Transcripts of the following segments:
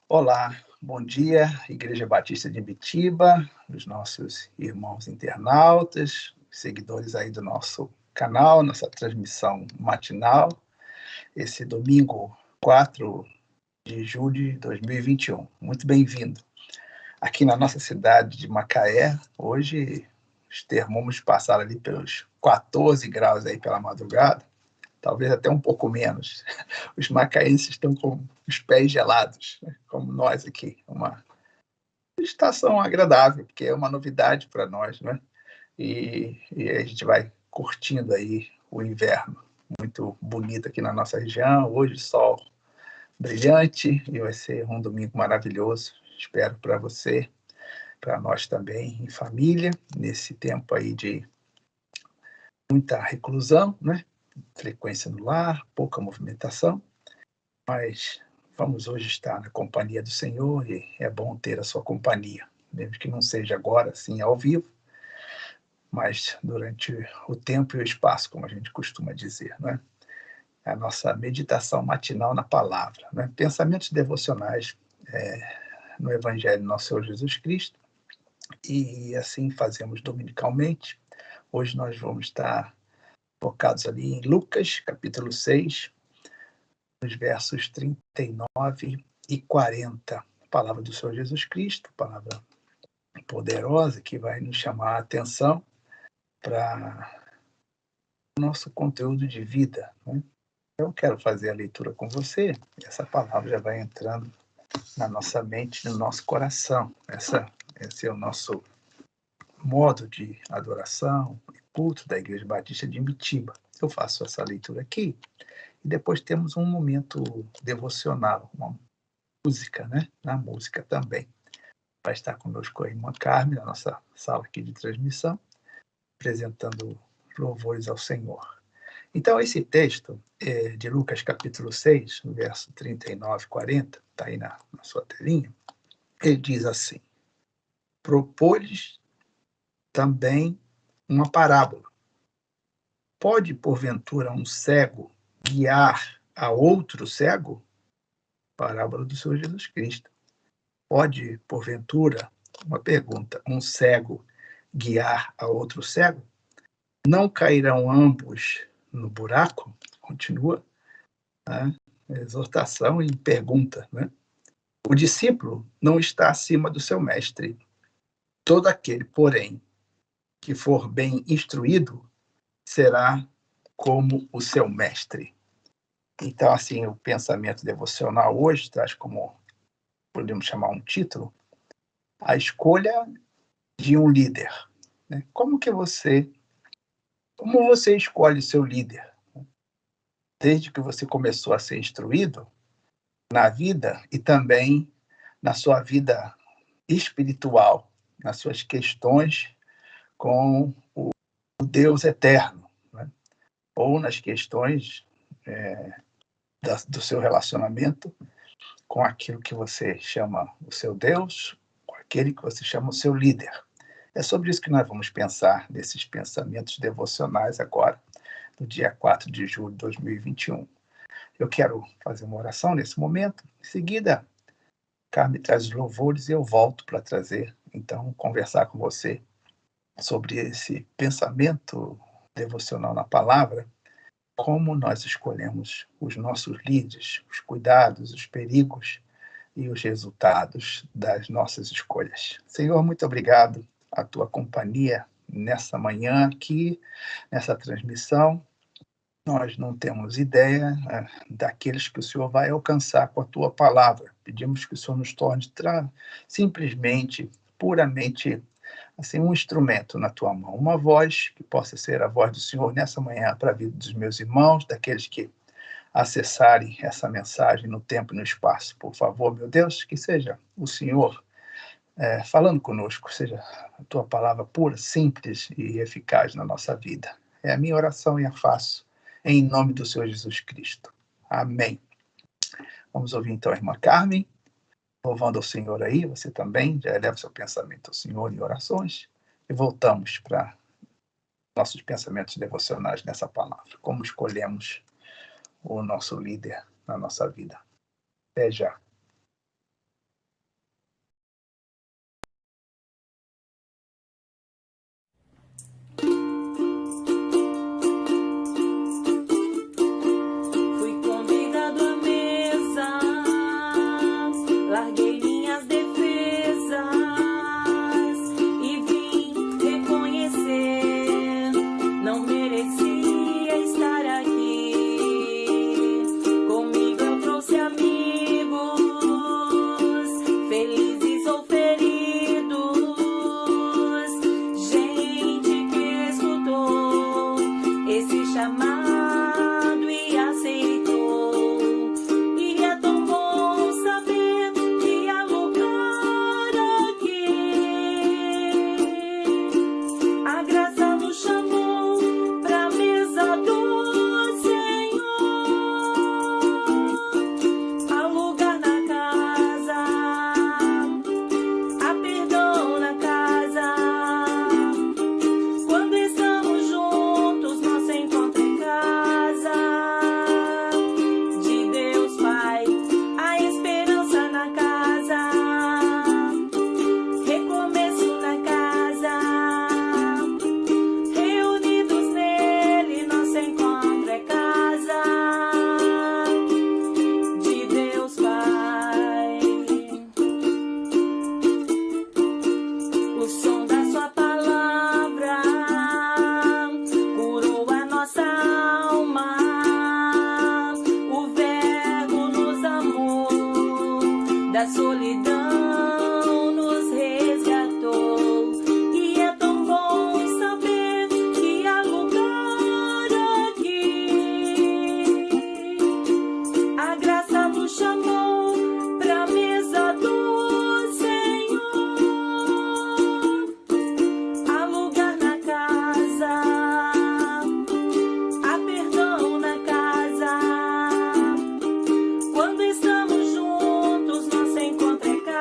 Olá, bom dia, Igreja Batista de Ibitiba, os nossos irmãos internautas, seguidores aí do nosso canal, nossa transmissão matinal, esse domingo 4 de julho de 2021. Muito bem-vindo. Aqui na nossa cidade de Macaé, hoje os termômetros passaram ali pelos 14 graus aí pela madrugada, talvez até um pouco menos. Os macaenses estão com os pés gelados, né? Como nós aqui. Uma estação agradável, porque é uma novidade para nós, né? E a gente vai curtindo aí o inverno. Muito bonito aqui na nossa região. Hoje sol brilhante e vai ser um domingo maravilhoso. Espero para você, para nós também, em família, nesse tempo aí de muita reclusão, né? Frequência no lar, pouca movimentação, mas vamos hoje estar na companhia do Senhor e é bom ter a sua companhia, mesmo que não seja agora, assim, ao vivo, mas durante o tempo e o espaço, como a gente costuma dizer, né? A nossa meditação matinal na palavra, né? Pensamentos devocionais no Evangelho do nosso Senhor Jesus Cristo, e assim fazemos dominicalmente. Hoje nós vamos estar focados ali em Lucas, capítulo 6, nos versos 39 e 40. A palavra do Senhor Jesus Cristo, palavra poderosa que vai nos chamar a atenção para o nosso conteúdo de vida, né? Eu quero fazer a leitura com você, e essa palavra já vai entrando na nossa mente, no nosso coração. Esse é o nosso modo de adoração e culto da Igreja Batista de Ibitiba. Eu faço essa leitura aqui e depois temos um momento devocional, uma música, né? Na música também. Vai estar conosco a irmã Carmen, na nossa sala aqui de transmissão, apresentando louvores ao Senhor. Então, esse texto é de Lucas capítulo 6, verso 39 e 40, está aí na sua telinha, ele diz assim: propôs-lhes também uma parábola. Pode, porventura, um cego guiar a outro cego? Parábola do Senhor Jesus Cristo. Pode, porventura, uma pergunta, um cego guiar a outro cego? Não cairão ambos no buraco? Continua, né? Exortação e pergunta, né? O discípulo não está acima do seu mestre. Todo aquele, porém, que for bem instruído, será como o seu mestre. Então, assim, o pensamento devocional hoje traz como, podemos chamar um título, a escolha de um líder, né? Como você escolhe seu líder? Desde que você começou a ser instruído na vida e também na sua vida espiritual, nas suas questões com o Deus eterno, né? Ou nas questões do seu relacionamento com aquilo que você chama o seu Deus, com aquele que você chama o seu líder. É sobre isso que nós vamos pensar nesses pensamentos devocionais agora, no dia 4 de julho de 2021. Eu quero fazer uma oração nesse momento. Em seguida, Carmen traz os louvores e eu volto para trazer, então, conversar com você sobre esse pensamento devocional na palavra, como nós escolhemos os nossos líderes, os cuidados, os perigos e os resultados das nossas escolhas. Senhor, muito obrigado a tua companhia nessa manhã aqui, nessa transmissão. Nós não temos ideia daqueles que o Senhor vai alcançar com a tua palavra. Pedimos que o Senhor nos torne simplesmente, puramente, assim, um instrumento na tua mão, uma voz que possa ser a voz do Senhor nessa manhã para a vida dos meus irmãos, daqueles que acessarem essa mensagem no tempo e no espaço. Por favor, meu Deus, que seja o Senhor falando conosco, seja a tua palavra pura, simples e eficaz na nossa vida. É a minha oração e a faço em nome do Senhor Jesus Cristo. Amém. Vamos ouvir então a irmã Carmen, louvando ao Senhor aí, você também, já eleva seu pensamento ao Senhor em orações, e voltamos para nossos pensamentos devocionais nessa palavra. Como escolhemos o nosso líder na nossa vida. Até já. da solidão nos resgatou. E é tão bom saber que há lugar aqui. A graça nos chamou pra mesa do Senhor. Há lugar na casa, há perdão na casa. Quando estamos juntos, nosso encontro é casa.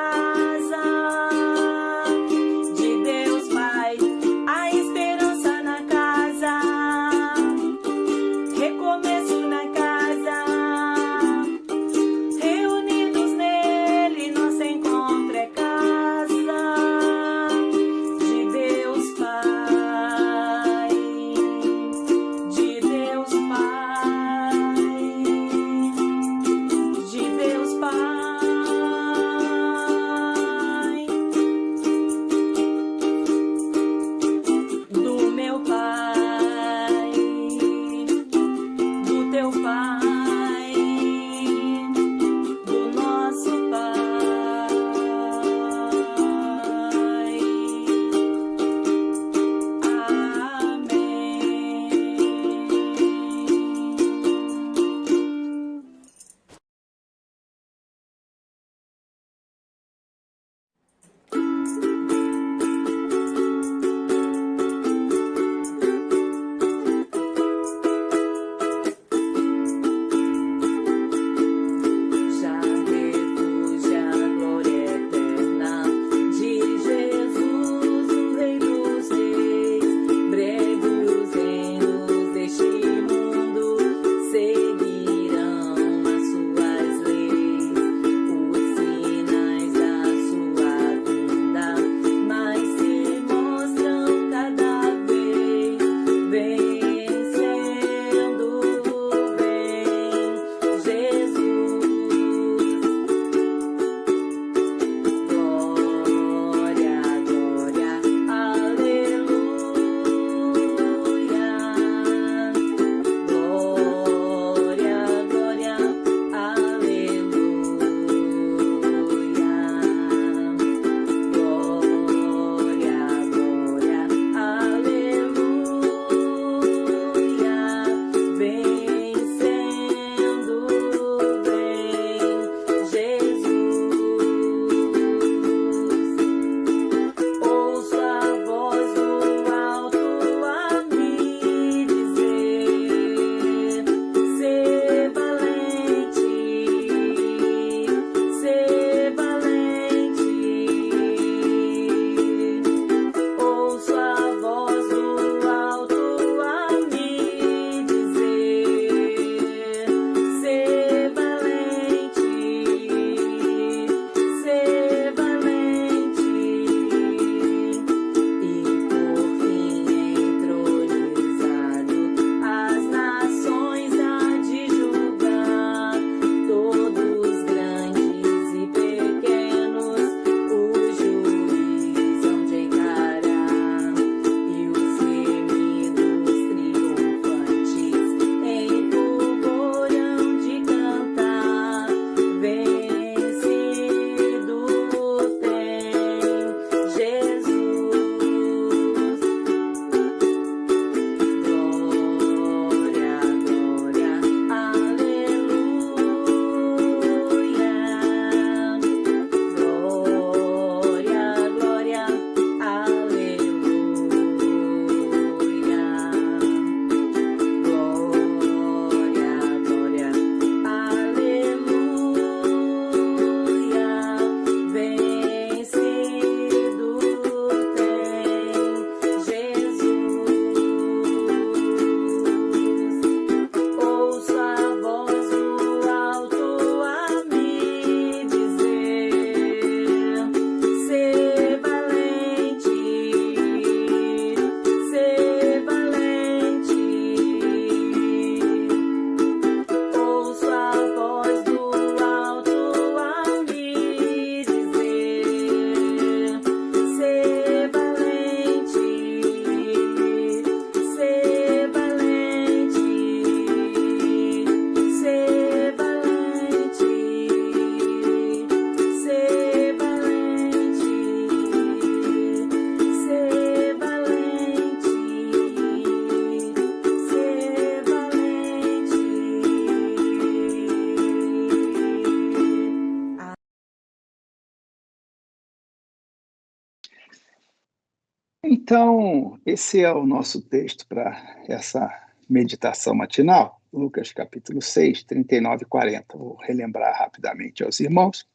Então, esse é o nosso texto para essa meditação matinal, Lucas capítulo 6, 39 e 40. Vou relembrar rapidamente aos irmãos.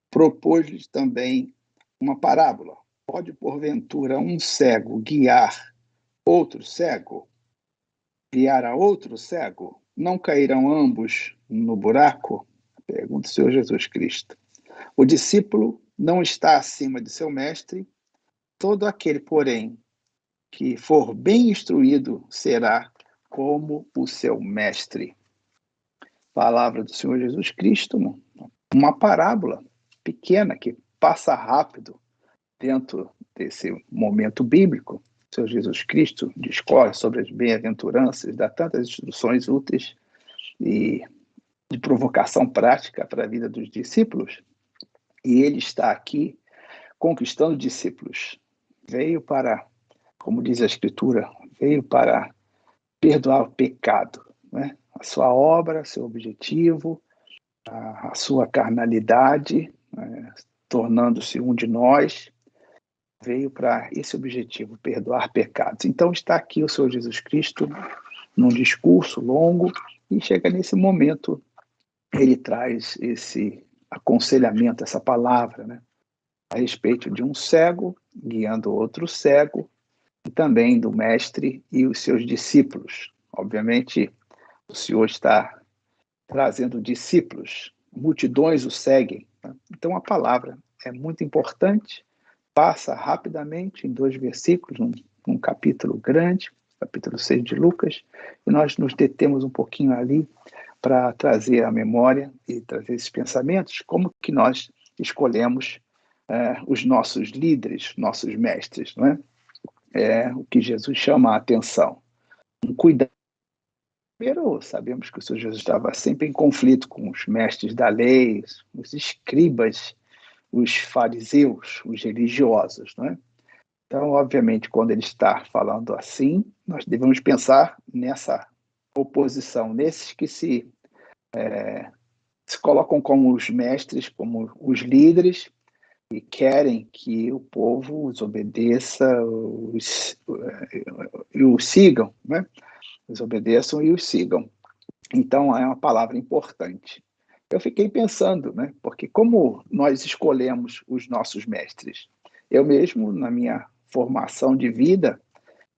Propôs-lhes também uma parábola. Pode, porventura, um cego guiar outro cego? Guiar a outro cego? Não cairão ambos no buraco? Pergunta o Senhor Jesus Cristo. O discípulo não está acima de seu mestre. Todo aquele, porém, que for bem instruído será como o seu mestre. Palavra do Senhor Jesus Cristo, uma parábola pequena que passa rápido dentro desse momento bíblico. O Senhor Jesus Cristo discorre sobre as bem-aventuranças, dá tantas instruções úteis e de provocação prática para a vida dos discípulos. E ele está aqui conquistando discípulos. Veio para, como diz a Escritura, veio para perdoar o pecado, né? A sua obra, seu objetivo, a sua carnalidade, né? Tornando-se um de nós, veio para esse objetivo, perdoar pecados. Então está aqui o Senhor Jesus Cristo num discurso longo e chega nesse momento, ele traz esse aconselhamento, essa palavra, né? A respeito de um cego guiando outro cego, e também do mestre e os seus discípulos. Obviamente, o Senhor está trazendo discípulos, multidões o seguem, né? Então, a palavra é muito importante, passa rapidamente em 2 versículos, num capítulo grande, capítulo 6 de Lucas, e nós nos detemos um pouquinho ali para trazer a memória e trazer esses pensamentos, como que nós escolhemos os nossos líderes, nossos mestres, não é? É o que Jesus chama a atenção. Um cuidado. Primeiro, sabemos que o Senhor Jesus estava sempre em conflito com os mestres da lei, os escribas, os fariseus, os religiosos, não é? Então, obviamente, quando ele está falando assim, nós devemos pensar nessa oposição, nesses que se colocam como os mestres, como os líderes, e querem que o povo os obedeça, os sigam, né? Os obedeçam e os sigam. Então, é uma palavra importante. Eu fiquei pensando, né? Porque como nós escolhemos os nossos mestres? Eu mesmo, na minha formação de vida,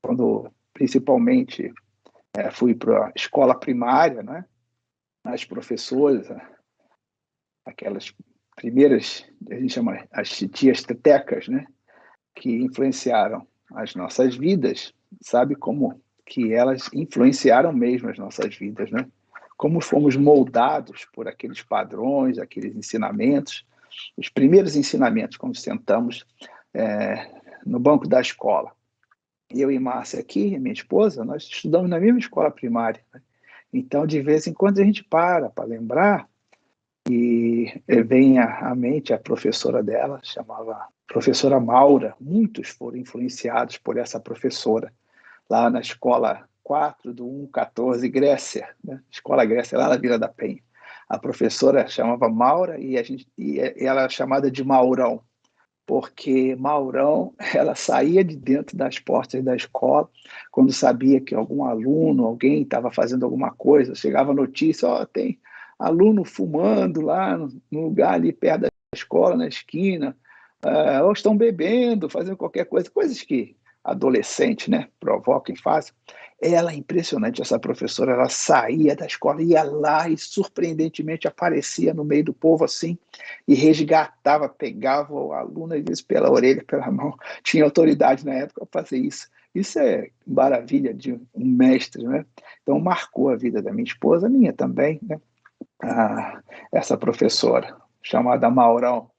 quando principalmente fui para a escola primária, né? As professoras, aquelas primeiras, a gente chama as tias tetecas, né? Que influenciaram as nossas vidas, sabe como que elas influenciaram mesmo as nossas vidas, né? Como fomos moldados por aqueles padrões, aqueles ensinamentos, os primeiros ensinamentos quando sentamos no banco da escola. Eu e Márcia aqui, minha esposa, nós estudamos na mesma escola primária, né? Então, de vez em quando a gente para lembrar e vem à mente a professora dela, chamava professora Maura. Muitos foram influenciados por essa professora, lá na escola 4 do 114 Grécia, né? Escola Grécia, lá na Vila da Penha. A professora chamava Maura e ela era chamada de Maurão, porque Maurão, ela saía de dentro das portas da escola quando sabia que algum aluno, alguém estava fazendo alguma coisa, chegava a notícia, tem aluno fumando lá no lugar ali perto da escola, na esquina, ou estão bebendo, fazendo qualquer coisa, coisas que adolescente, né, provocam e fazem. Ela é impressionante, essa professora, ela saía da escola, ia lá e surpreendentemente aparecia no meio do povo assim, e resgatava, pegava o aluno, às vezes pela orelha, pela mão, tinha autoridade na época para fazer isso. Isso é maravilha de um mestre, né? Então marcou a vida da minha esposa, a minha também, né? Essa professora, chamada Maurão,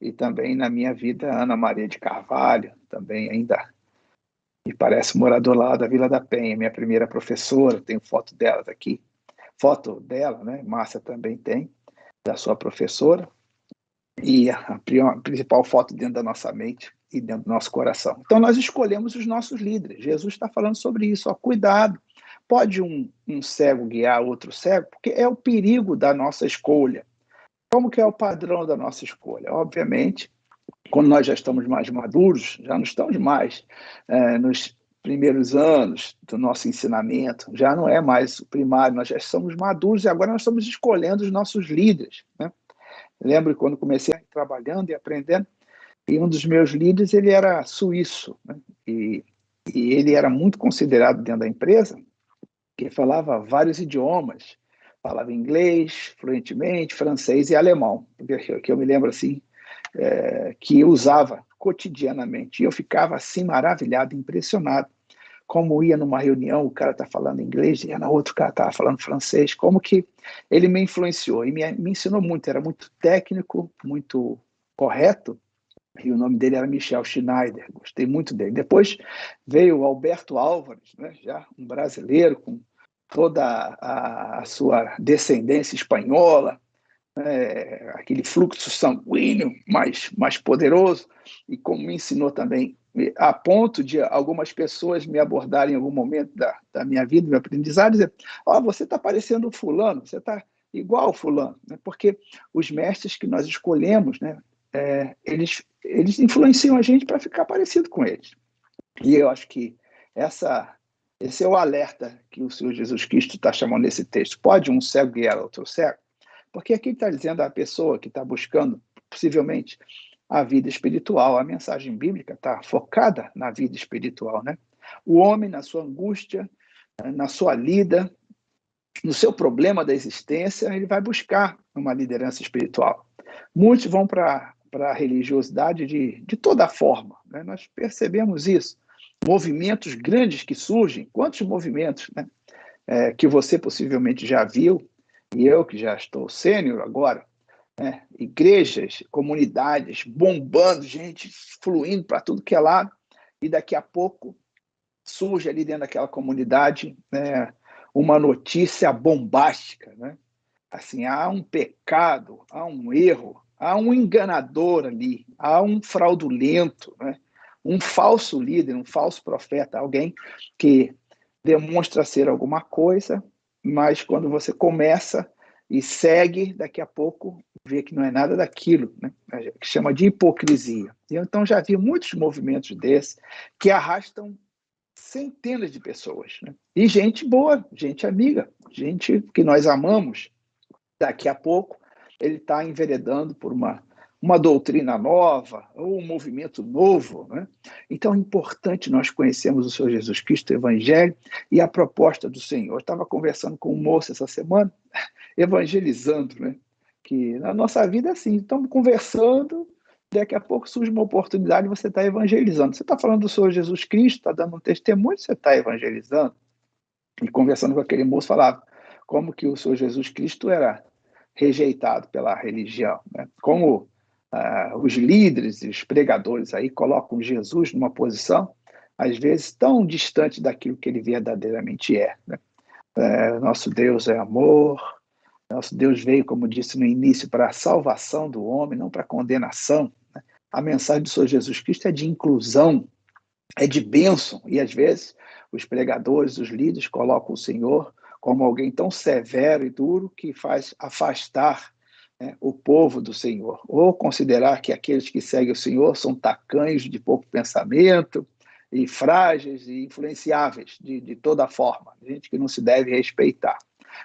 e também na minha vida, Ana Maria de Carvalho, também ainda me parece morador lá da Vila da Penha, minha primeira professora, tenho foto dela aqui, foto dela, né? Márcia também tem, da sua professora, e a principal foto dentro da nossa mente e dentro do nosso coração. Então nós escolhemos os nossos líderes. Jesus está falando sobre isso, cuidado. Pode um cego guiar outro cego? Porque é o perigo da nossa escolha. Como que é o padrão da nossa escolha? Obviamente, quando nós já estamos mais maduros, já não estamos mais nos primeiros anos do nosso ensinamento, já não é mais o primário, nós já somos maduros e agora nós estamos escolhendo os nossos líderes, né? Eu lembro quando comecei trabalhando e aprendendo, e um dos meus líderes, ele era suíço, né? E ele era muito considerado dentro da empresa, que falava vários idiomas, falava inglês fluentemente, francês e alemão, que eu me lembro assim, que eu usava cotidianamente. E eu ficava assim maravilhado, impressionado, como ia numa reunião, o cara está falando inglês, e na outra o cara estava falando francês, como que ele me influenciou e me ensinou muito, era muito técnico, muito correto, e o nome dele era Michel Schneider, gostei muito dele. Depois veio o Alberto Álvares, né, já um brasileiro com toda a sua descendência espanhola, aquele fluxo sanguíneo mais poderoso, e como me ensinou também, a ponto de algumas pessoas me abordarem em algum momento da minha vida, do meu aprendizado, dizer, você está parecendo um fulano, você está igual ao fulano, né? Porque os mestres que nós escolhemos, né, eles influenciam a gente para ficar parecido com eles. E eu acho que esse é o alerta que o Senhor Jesus Cristo está chamando nesse texto. Pode um cego guiar outro cego? Porque aqui está dizendo a pessoa que está buscando, possivelmente, a vida espiritual. A mensagem bíblica está focada na vida espiritual, né? O homem, na sua angústia, na sua lida, no seu problema da existência, ele vai buscar uma liderança espiritual. Muitos vão para a religiosidade de toda forma, né? Nós percebemos isso. Movimentos grandes que surgem, quantos movimentos, né? Que você possivelmente já viu, e eu que já estou sênior agora, né? Igrejas, comunidades bombando, gente fluindo para tudo que é lado, e daqui a pouco surge ali dentro daquela comunidade, né, uma notícia bombástica, né? Assim, há um pecado, há um erro, há um enganador ali, há um fraudulento, né? Um falso líder, um falso profeta, alguém que demonstra ser alguma coisa, mas quando você começa e segue, daqui a pouco vê que não é nada daquilo, né? Que chama de hipocrisia. Eu, então, já vi muitos movimentos desses que arrastam centenas de pessoas, né? E gente boa, gente amiga, gente que nós amamos. Daqui a pouco ele está enveredando por uma doutrina nova ou um movimento novo, né? Então é importante nós conhecermos o Senhor Jesus Cristo, o Evangelho e a proposta do Senhor. Eu estava conversando com um moço essa semana, evangelizando, né? Que na nossa vida é assim, estamos conversando, daqui a pouco surge uma oportunidade e você está evangelizando. Você está falando do Senhor Jesus Cristo, está dando um testemunho, você está evangelizando. E conversando com aquele moço, falava como que o Senhor Jesus Cristo era rejeitado pela religião, né? Como os líderes e os pregadores aí colocam Jesus numa posição, às vezes, tão distante daquilo que ele verdadeiramente é, né? Nosso Deus é amor, nosso Deus veio, como disse no início, para a salvação do homem, não para a condenação, né? A mensagem do Senhor Jesus Cristo é de inclusão, é de bênção, e às vezes os pregadores, os líderes colocam o Senhor como alguém tão severo e duro que faz afastar, né, o povo do Senhor, ou considerar que aqueles que seguem o Senhor são tacanhos de pouco pensamento e frágeis e influenciáveis de toda forma, gente que não se deve respeitar.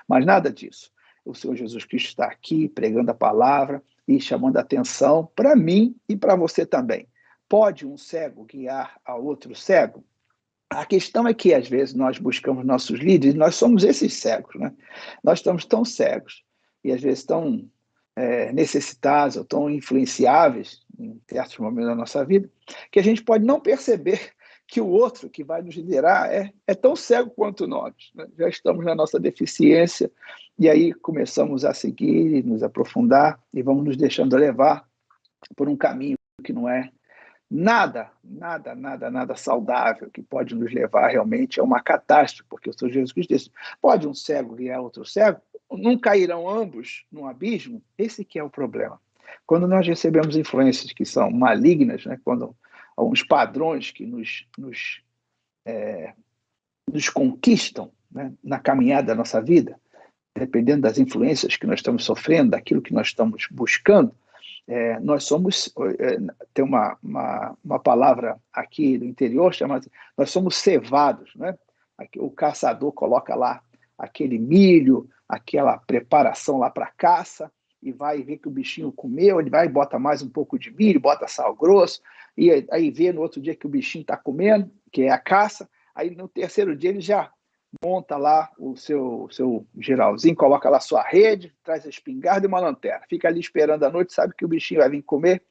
Mas nada disso. O Senhor Jesus Cristo está aqui pregando a palavra e chamando a atenção para mim e para você também. Pode um cego guiar a outro cego? A questão é que, às vezes, nós buscamos nossos líderes, nós somos esses cegos, né? Nós estamos tão cegos e, às vezes, tão necessitados ou tão influenciáveis em certos momentos da nossa vida, que a gente pode não perceber que o outro que vai nos liderar é tão cego quanto nós, né? Já estamos na nossa deficiência e aí começamos a seguir e nos aprofundar e vamos nos deixando levar por um caminho que não é nada saudável, que pode nos levar realmente a uma catástrofe, porque o Senhor Jesus Cristo disse, pode um cego guiar outro cego? Não cairão ambos num abismo? Esse que é o problema. Quando nós recebemos influências que são malignas, né, quando alguns padrões que nos conquistam, né, na caminhada da nossa vida, dependendo das influências que nós estamos sofrendo, daquilo que nós estamos buscando, nós somos, tem uma palavra aqui do interior chamada, nós somos cevados, né? O caçador coloca lá aquele milho, aquela preparação lá para caça, e vai ver que o bichinho comeu, ele vai e bota mais um pouco de milho, bota sal grosso, e aí vê no outro dia que o bichinho está comendo, que é a caça, aí no terceiro dia ele já monta lá o seu geralzinho, coloca lá sua rede, traz a espingarda e uma lanterna, fica ali esperando a noite, sabe que o bichinho vai vir comer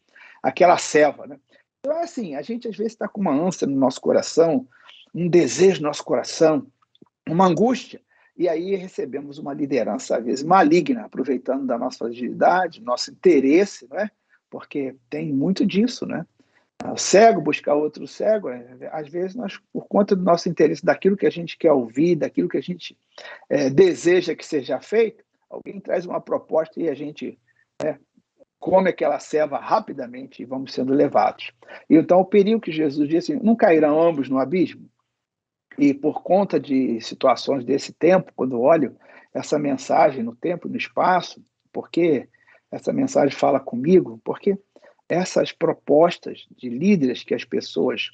aquela selva, né? Então é assim, a gente às vezes está com uma ânsia no nosso coração, um desejo no nosso coração, uma angústia, e aí recebemos uma liderança, às vezes, maligna, aproveitando da nossa fragilidade, nosso interesse, não é? Porque tem muito disso, né? O cego buscar outro cego, às vezes nós, por conta do nosso interesse, daquilo que a gente quer ouvir, daquilo que a gente deseja que seja feito, alguém traz uma proposta e a gente come aquela selva rapidamente e vamos sendo levados. E então o perigo que Jesus disse, não cairão ambos no abismo? E por conta de situações desse tempo, quando olho essa mensagem no tempo e no espaço, porque essa mensagem fala comigo, porque essas propostas de líderes que as pessoas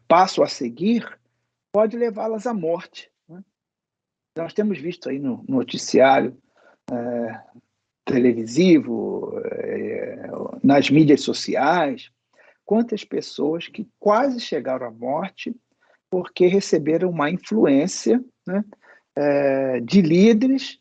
passam a seguir pode levá-las à morte, né? Nós temos visto aí no noticiário televisivo, nas mídias sociais, quantas pessoas que quase chegaram à morte porque receberam uma influência, né, de líderes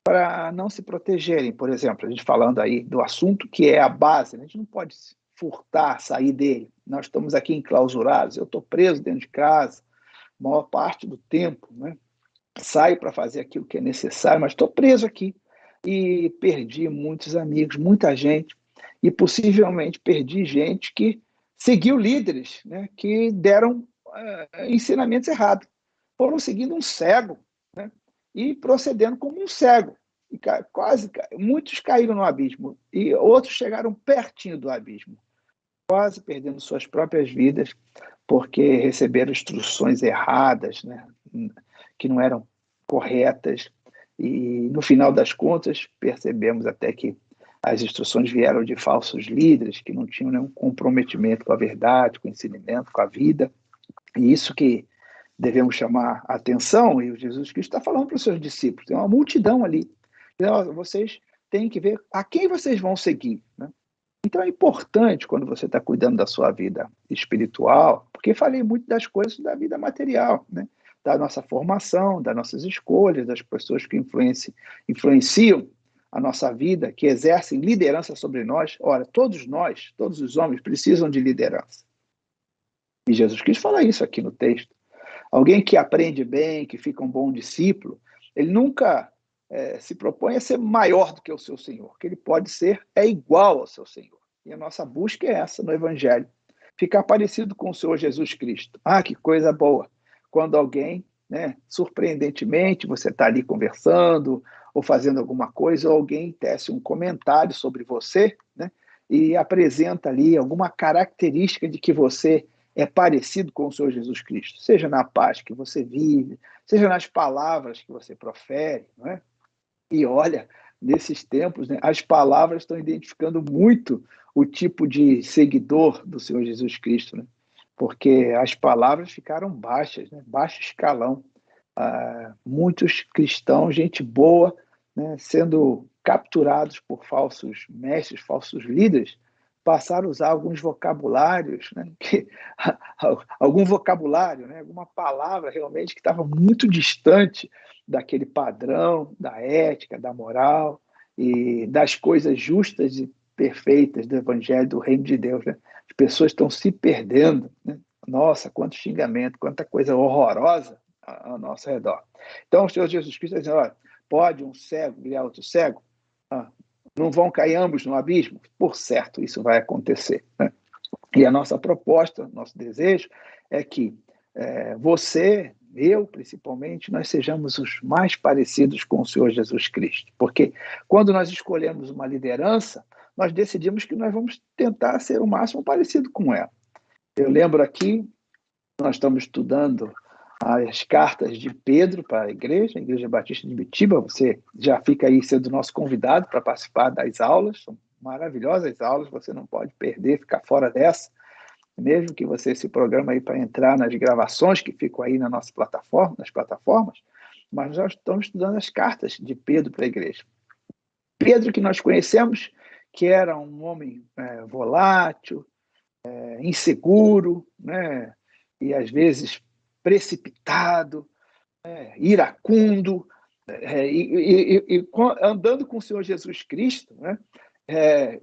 para não se protegerem. Por exemplo, a gente falando aí do assunto que é a base, né? A gente não pode furtar, sair dele. Nós estamos aqui enclausurados, eu estou preso dentro de casa, a maior parte do tempo, né? Saio para fazer aquilo que é necessário, mas estou preso aqui. E perdi muitos amigos, muita gente, e possivelmente perdi gente que seguiu líderes, né, que deram ensinamentos errados. Foram seguindo um cego, né, e procedendo como um cego. E muitos caíram no abismo, e outros chegaram pertinho do abismo, quase perdendo suas próprias vidas, porque receberam instruções erradas, né, que não eram corretas. E, no final das contas, percebemos até que as instruções vieram de falsos líderes que não tinham nenhum comprometimento com a verdade, com o ensinamento, com a vida. E isso que devemos chamar a atenção, e o Jesus Cristo está falando para os seus discípulos, tem uma multidão ali. Então, vocês têm que ver a quem vocês vão seguir, né? Então é importante quando você está cuidando da sua vida espiritual, porque falei muito das coisas da vida material, né? Da nossa formação, das nossas escolhas, das pessoas que influenciam a nossa vida, que exercem liderança sobre nós. Ora, todos nós, todos os homens precisam de liderança. E Jesus Cristo fala isso aqui no texto. Alguém que aprende bem, que fica um bom discípulo, ele nunca se propõe a ser maior do que o seu Senhor, que ele pode ser igual ao seu Senhor. E a nossa busca é essa no Evangelho, ficar parecido com o Senhor Jesus Cristo. Ah, que coisa boa! Quando alguém, né, surpreendentemente, você está ali conversando ou fazendo alguma coisa, ou alguém tece um comentário sobre você, né, e apresenta ali alguma característica de que você é parecido com o Senhor Jesus Cristo, seja na paz que você vive, seja nas palavras que você profere, não é? E olha, nesses tempos, né, as palavras estão identificando muito o tipo de seguidor do Senhor Jesus Cristo, né? Porque as palavras ficaram baixas, né? Baixo escalão. Muitos cristãos, gente boa, né, sendo capturados por falsos mestres, falsos líderes, passaram a usar alguns vocabulários, né, algum vocabulário, né, alguma palavra realmente que estava muito distante daquele padrão, da ética, da moral e das coisas justas e perfeitas do Evangelho do Reino de Deus, né? As pessoas estão se perdendo, né? Nossa, quanto xingamento, quanta coisa horrorosa ao nosso redor. Então, o Senhor Jesus Cristo está dizendo, olha, pode um cego guiar outro cego? Não vão cair ambos no abismo? Por certo, isso vai acontecer, né? E a nossa proposta, nosso desejo é que você, eu principalmente, nós sejamos os mais parecidos com o Senhor Jesus Cristo. Porque quando nós escolhemos uma liderança, nós decidimos que nós vamos tentar ser o máximo parecido com ela. Eu lembro aqui, nós estamos estudando as cartas de Pedro para a Igreja Batista de Ibitiba. Você já fica aí sendo nosso convidado para participar das aulas, são maravilhosas aulas, você não pode perder, ficar fora dessa, mesmo que você se programa aí para entrar nas gravações que ficam aí na nossa plataforma, nas plataformas, mas nós estamos estudando as cartas de Pedro para a igreja. Pedro, que nós conhecemos, que era um homem volátil, inseguro, né? E às vezes precipitado, iracundo, andando com o Senhor Jesus Cristo, né?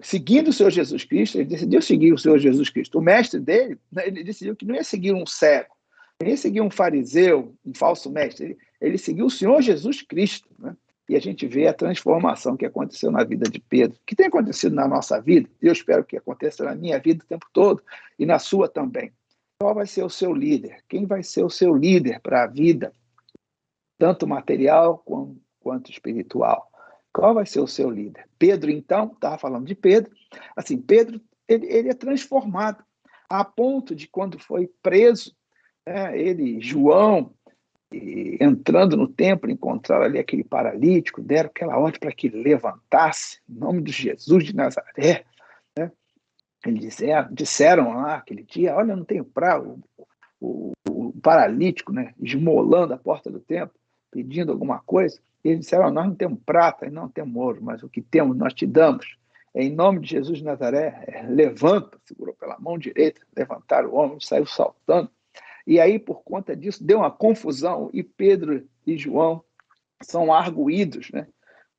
Seguindo o Senhor Jesus Cristo. Ele decidiu seguir o Senhor Jesus Cristo. O mestre dele, né, ele decidiu que não ia seguir um cego, não ia seguir um fariseu, um falso mestre, ele seguiu o Senhor Jesus Cristo, né? E a gente vê a transformação que aconteceu na vida de Pedro, que tem acontecido na nossa vida, e eu espero que aconteça na minha vida o tempo todo, e na sua também. Qual vai ser o seu líder? Quem vai ser o seu líder para a vida, tanto material quanto espiritual? Qual vai ser o seu líder? Pedro, então, estava falando de Pedro, assim, Pedro, ele é transformado, a ponto de quando foi preso, João, entrando no templo, encontraram ali aquele paralítico, deram aquela ordem para que ele levantasse, em nome de Jesus de Nazaré, né? Eles disseram lá aquele dia, olha, eu não tenho prazo, o paralítico, né, esmolando a porta do templo, pedindo alguma coisa, e eles disseram, nós não temos prata e não temos ouro, mas o que temos nós te damos, em nome de Jesus de Nazaré, levanta, segurou pela mão direita, levantaram o homem, saiu saltando. E aí, por conta disso, deu uma confusão, e Pedro e João são arguídos, né?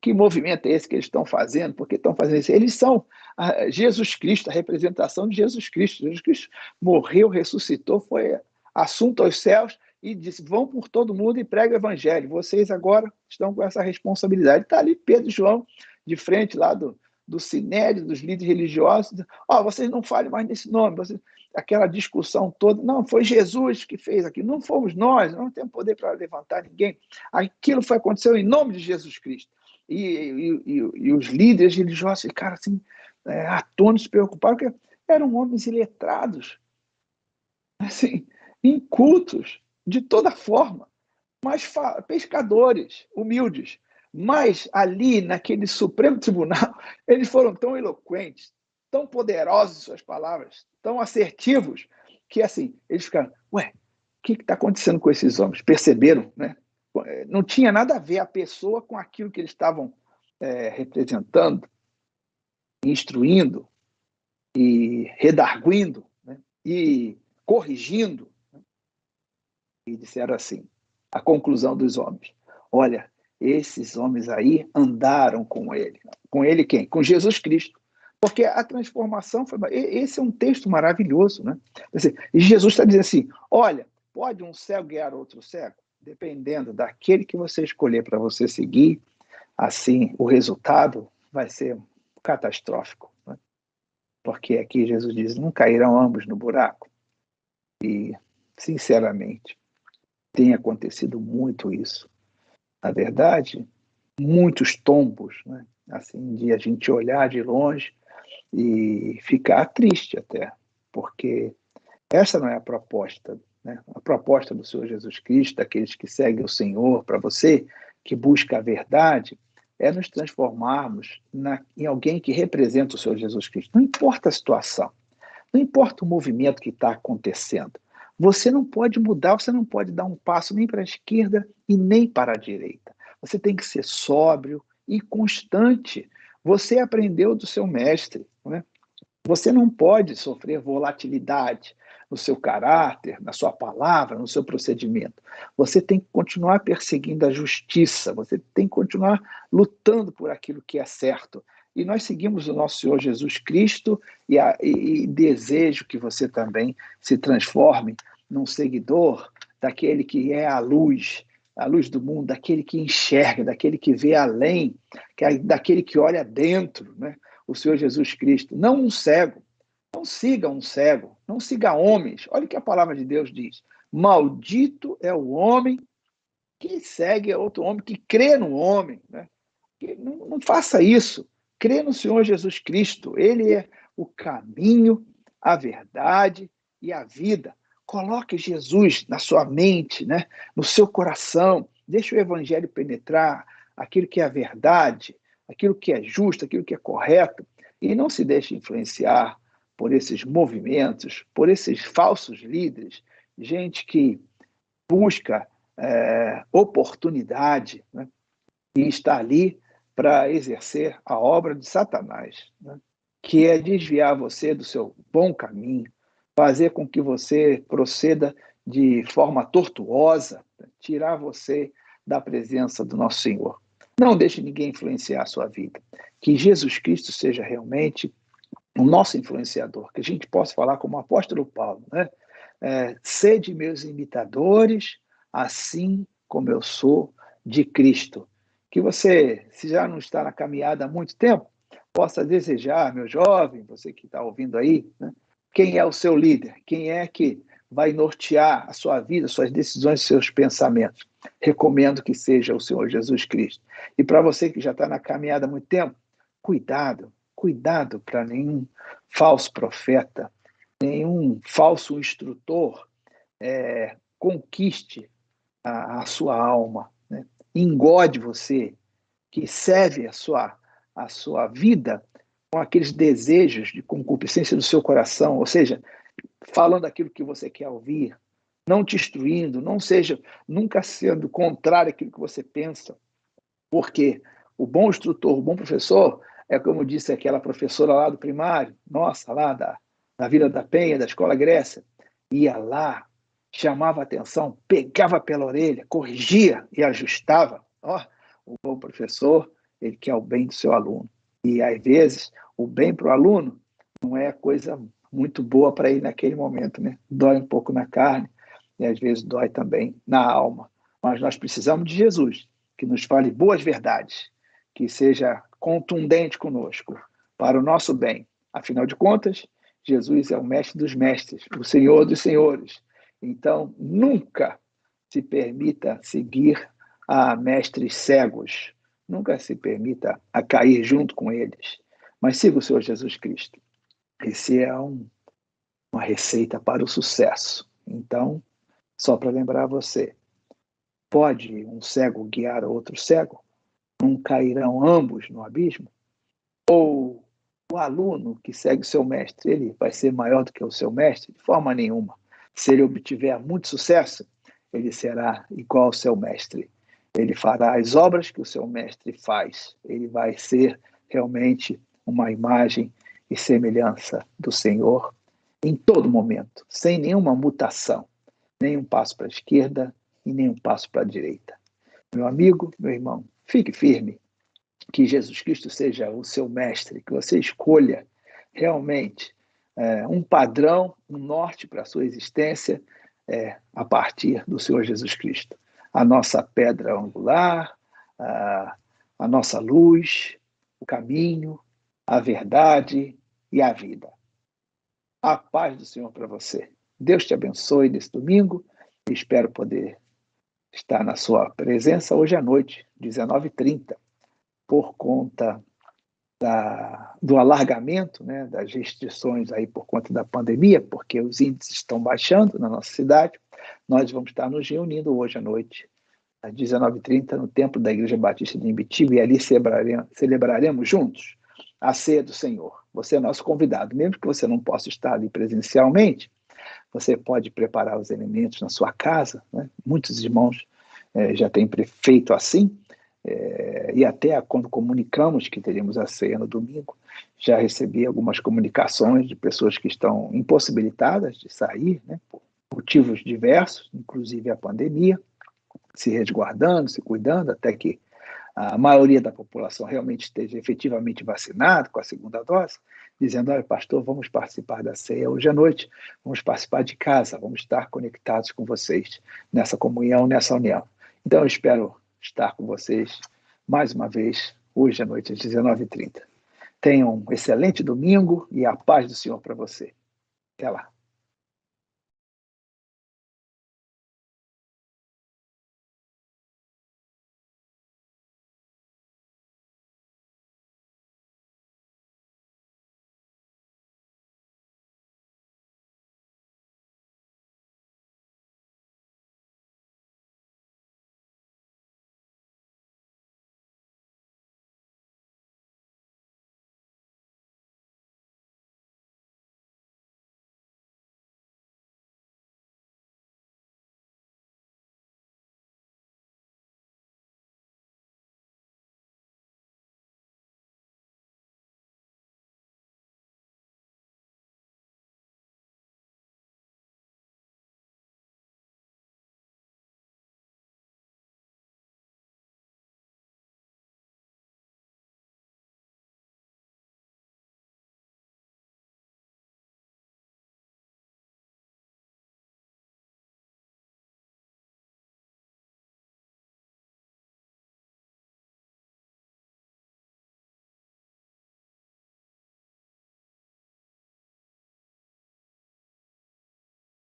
Que movimento é esse que eles estão fazendo? Por que estão fazendo isso? Eles são Jesus Cristo, a representação de Jesus Cristo. Jesus Cristo morreu, ressuscitou, foi assunto aos céus e disse, vão por todo mundo e pregam o evangelho. Vocês agora estão com essa responsabilidade. Está ali Pedro e João, de frente lá do Sinédrio, dos líderes religiosos. Vocês não falem mais nesse nome. Aquela discussão toda, não, foi Jesus que fez aquilo, não fomos nós, não temos poder para levantar ninguém. Aquilo aconteceu em nome de Jesus Cristo. E os líderes religiosos ficaram assim, atônitos, preocupados, porque eram homens iletrados, assim, incultos, de toda forma, mas pescadores, humildes. Mas ali, naquele Supremo Tribunal, eles foram tão eloquentes, tão poderosos em suas palavras, tão assertivos, que assim, eles ficaram, o que está acontecendo com esses homens? Perceberam, né? Não tinha nada a ver a pessoa com aquilo que eles estavam representando, instruindo, e redarguindo, né? E corrigindo. Né? E disseram assim, a conclusão dos homens, olha, esses homens aí andaram com ele. Com ele quem? Com Jesus Cristo. Porque a transformação foi... Esse é um texto maravilhoso, né? E Jesus está dizendo assim, olha, pode um cego guiar outro cego? Dependendo daquele que você escolher para você seguir, assim, o resultado vai ser catastrófico, né? Porque aqui Jesus diz, não cairão ambos no buraco. E, sinceramente, tem acontecido muito isso. Na verdade, muitos tombos, né? Assim, de a gente olhar de longe e ficar triste até, porque essa não é a proposta, né? A proposta do Senhor Jesus Cristo, daqueles que seguem o Senhor, para você que busca a verdade, é nos transformarmos em alguém que representa o Senhor Jesus Cristo. Não importa a situação, não importa o movimento que está acontecendo, você não pode mudar, você não pode dar um passo nem para a esquerda e nem para a direita. Você tem que ser sóbrio e constante. Você aprendeu do seu mestre, né? Você não pode sofrer volatilidade no seu caráter, na sua palavra, no seu procedimento. Você tem que continuar perseguindo a justiça, você tem que continuar lutando por aquilo que é certo. E nós seguimos o nosso Senhor Jesus Cristo e desejo que você também se transforme num seguidor daquele que é a luz do mundo, daquele que enxerga, daquele que vê além, daquele que olha dentro, né? O Senhor Jesus Cristo, não um cego. Não siga um cego, não siga homens. Olha o que a palavra de Deus diz. Maldito é o homem que segue outro homem, que crê no homem, né? Não faça isso. Crê no Senhor Jesus Cristo. Ele é o caminho, a verdade e a vida. Coloque Jesus na sua mente, né? No seu coração. Deixe o evangelho penetrar aquilo que é a verdade, aquilo que é justo, aquilo que é correto. E não se deixe influenciar por esses movimentos, por esses falsos líderes, gente que busca oportunidade, né? E está ali para exercer a obra de Satanás, né? Que é desviar você do seu bom caminho, fazer com que você proceda de forma tortuosa, tirar você da presença do nosso Senhor. Não deixe ninguém influenciar a sua vida. Que Jesus Cristo seja realmente o nosso influenciador, que a gente possa falar como o apóstolo Paulo, né? Sede meus imitadores, assim como eu sou de Cristo. Que você, se já não está na caminhada há muito tempo, possa desejar, meu jovem, você que está ouvindo aí, né? Quem é o seu líder? Quem é que vai nortear a sua vida, suas decisões, seus pensamentos? Recomendo que seja o Senhor Jesus Cristo. E para você que já está na caminhada há muito tempo, cuidado, cuidado para nenhum falso profeta, nenhum falso instrutor conquiste a sua alma, né? Engode você, que serve a sua vida com aqueles desejos de concupiscência do seu coração, ou seja, falando aquilo que você quer ouvir, não te instruindo, não seja nunca sendo contrário àquilo que você pensa, porque o bom instrutor, o bom professor, é como disse aquela professora lá do primário, nossa, lá da Vila da Penha, da Escola Grécia, ia lá, chamava a atenção, pegava pela orelha, corrigia e ajustava. Ó, o bom professor, ele quer o bem do seu aluno. E, às vezes, o bem para o aluno não é coisa muito boa para ele naquele momento, né? Dói um pouco na carne e, às vezes, dói também na alma. Mas nós precisamos de Jesus, que nos fale boas verdades, que seja contundente conosco, para o nosso bem. Afinal de contas, Jesus é o mestre dos mestres, o Senhor dos senhores. Então, nunca se permita seguir a mestres cegos, nunca se permita a cair junto com eles, mas siga o Senhor Jesus Cristo. Esse é uma receita para o sucesso. Então, só para lembrar você, pode um cego guiar outro cego? Não cairão ambos no abismo? Ou o aluno que segue o seu mestre, ele vai ser maior do que o seu mestre? De forma nenhuma. Se ele obtiver muito sucesso, ele será igual ao seu mestre. Ele fará as obras que o seu mestre faz. Ele vai ser realmente uma imagem e semelhança do Senhor em todo momento, sem nenhuma mutação, nem um passo para a esquerda e nem um passo para a direita. Meu amigo, meu irmão, fique firme, que Jesus Cristo seja o seu mestre, que você escolha realmente um padrão, um norte para a sua existência a partir do Senhor Jesus Cristo. A nossa pedra angular, a nossa luz, o caminho, a verdade e a vida. A paz do Senhor para você. Deus te abençoe nesse domingo e espero poder estar na sua presença hoje à noite, 19h30, por conta do alargamento, né, das restrições aí por conta da pandemia, porque os índices estão baixando na nossa cidade. Nós vamos estar nos reunindo hoje à noite, às 19h30, no templo da Igreja Batista de Imbitiba, e ali celebraremos juntos a ceia do Senhor. Você é nosso convidado, mesmo que você não possa estar ali presencialmente, você pode preparar os alimentos na sua casa, né? Muitos irmãos já têm feito assim, e até quando comunicamos que teríamos a ceia no domingo, já recebi algumas comunicações de pessoas que estão impossibilitadas de sair, né, por motivos diversos, inclusive a pandemia, se resguardando, se cuidando, até que a maioria da população realmente esteja efetivamente vacinada com a segunda dose, dizendo, olha, pastor, vamos participar da ceia hoje à noite, vamos participar de casa, vamos estar conectados com vocês nessa comunhão, nessa união. Então, eu espero estar com vocês mais uma vez hoje à noite, às 19h30. Tenham um excelente domingo e a paz do Senhor para você. Até lá.